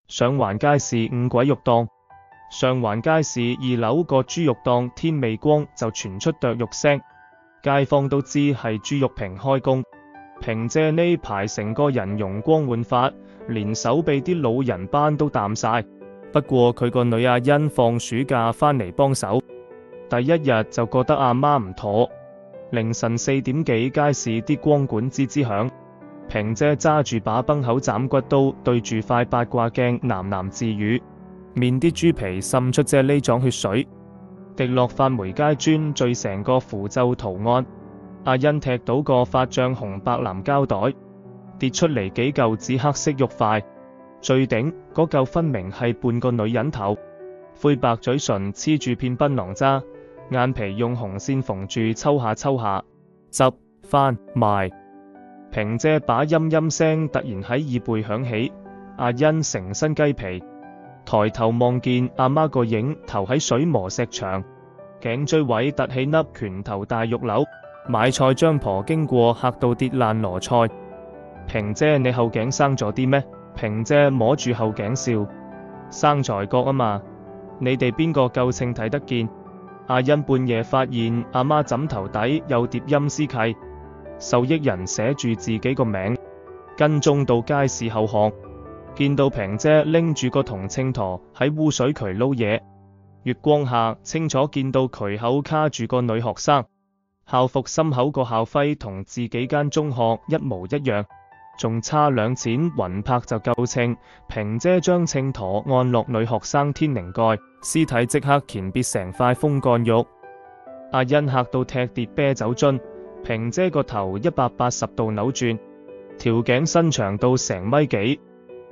上環街市五鬼肉檔。上環街市2樓個豬肉檔天未光就傳出剁肉聲，街坊都知係豬肉平開工。平姐呢排成個人容光煥發，連手臂啲老人斑都淡晒。不過佢個女阿欣放暑假返嚟幫手，第一日就覺得阿媽唔妥。凌晨4點幾，街市啲光管吱吱響，平姐揸住把崩口斬骨刀，對住塊八卦鏡喃喃自語，面啲豬皮滲出啫喱狀血水，滴落發霉街磚，墜成個符咒圖案。阿欣踢到個發脹紅白藍膠袋，跌出嚟幾嚿紫黑色肉塊，最頂嗰嚿分明係半個女人頭，灰白嘴唇黐住片檳榔渣，眼皮用紅線縫住，抽下抽下，執翻埋。平姐把陰陰聲突然喺耳背響起，阿欣成身雞皮，抬頭望見阿媽個影頭喺水磨石牆，頸椎位凸起粒拳頭大肉瘤。買菜張婆經過嚇到跌爛籮菜。平姐，你後頸生咗啲咩？平姐摸住後頸笑，生財角啊嘛，你哋邊個夠稱睇得見？阿欣半夜發現阿媽枕頭底有疊陰司契，受益人寫住自己個名，跟蹤到街市後巷，見到平姐拎住個銅秤砣喺污水渠撈嘢，月光下清楚見到渠口卡住個女學生，校服心口個校徽同自己間中學一模一樣，仲差2錢魂魄就夠稱。平姐將秤砣按落女學生天靈蓋，屍體即刻乾癟成塊風乾肉。阿欣嚇到踢跌啤酒樽，平姐個頭180度扭轉，條頸伸長到成米幾。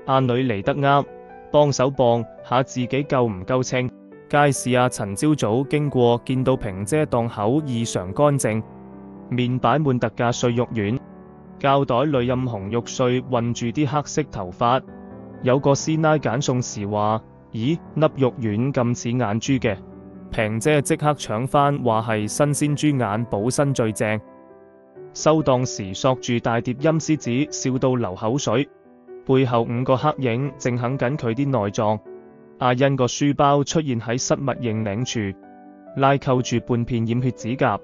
阿女嚟得啱，幫手磅下自己夠唔夠稱。街市阿陳朝早經過，見到平姐檔口異常乾淨，面擺滿特價碎肉丸，膠袋裏暗紅肉碎混住啲黑色頭髮。有個師奶揀餸時話：咦，粒肉丸咁似眼珠嘅。平姐即刻搶返，話係新鮮豬眼，補身最正。收檔時索住大碟陰司紙，笑到流口水。背後5個黑影正啃緊佢啲內臟。阿欣個書包出現喺失物認領處，拉扣住半片染血指甲。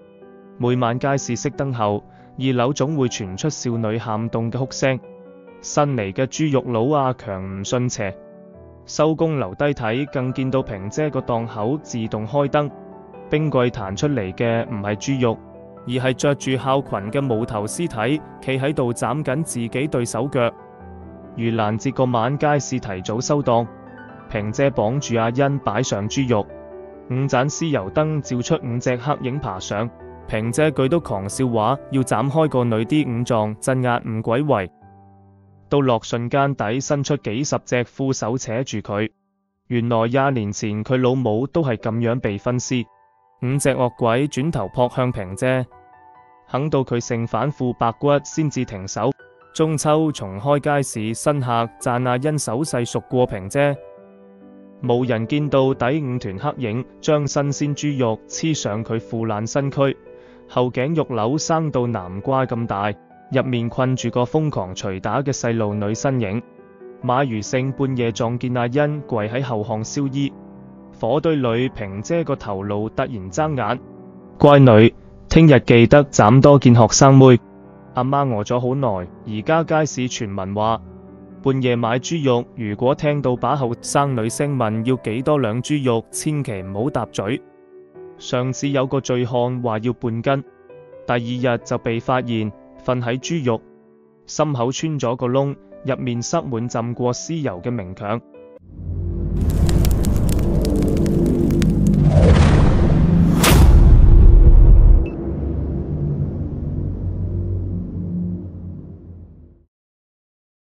每晚街市熄燈後，2樓總會傳出少女喊凍嘅哭聲。新嚟嘅豬肉佬阿強唔信邪，收工留低睇，更見到平姐個檔口自動開燈，冰櫃彈出嚟嘅唔係豬肉，而係着住校裙嘅無頭屍體，企喺度斬緊自己對手腳。盂蘭節嗰晚街市提早收檔，平姐綁住阿欣擺上豬肉，5盞豉油燈照出5隻黑影爬上。平姐舉到狂笑話，要斬開個女啲5臟，鎮壓5鬼圍。到落瞬間底伸出幾十隻枯手扯住佢。原來20年前佢老母都係咁樣被分屍。5隻惡鬼轉頭撲向平姐，啃到佢剩反副白骨先至停手。中秋重開街市，新客讚阿欣手勢熟過平姐。無人見到底5團黑影將新鮮豬肉黐上佢腐爛身軀，後頸肉瘤生到南瓜咁大，入面困住個瘋狂捶打嘅細路女身影。馬如勝半夜撞見阿欣跪喺後巷燒衣，火堆裏平姐個頭顱突然睜眼，乖女，聽日記得斬多件學生妹。阿媽餓咗好耐，而家街市傳聞話半夜買豬肉，如果聽到把後生女聲問要幾多兩豬肉，千祈唔好答嘴。上次有個醉漢話要半斤，第2日就被發現瞓喺豬肉，心口穿咗個窿，入面塞滿浸過屍油嘅明強。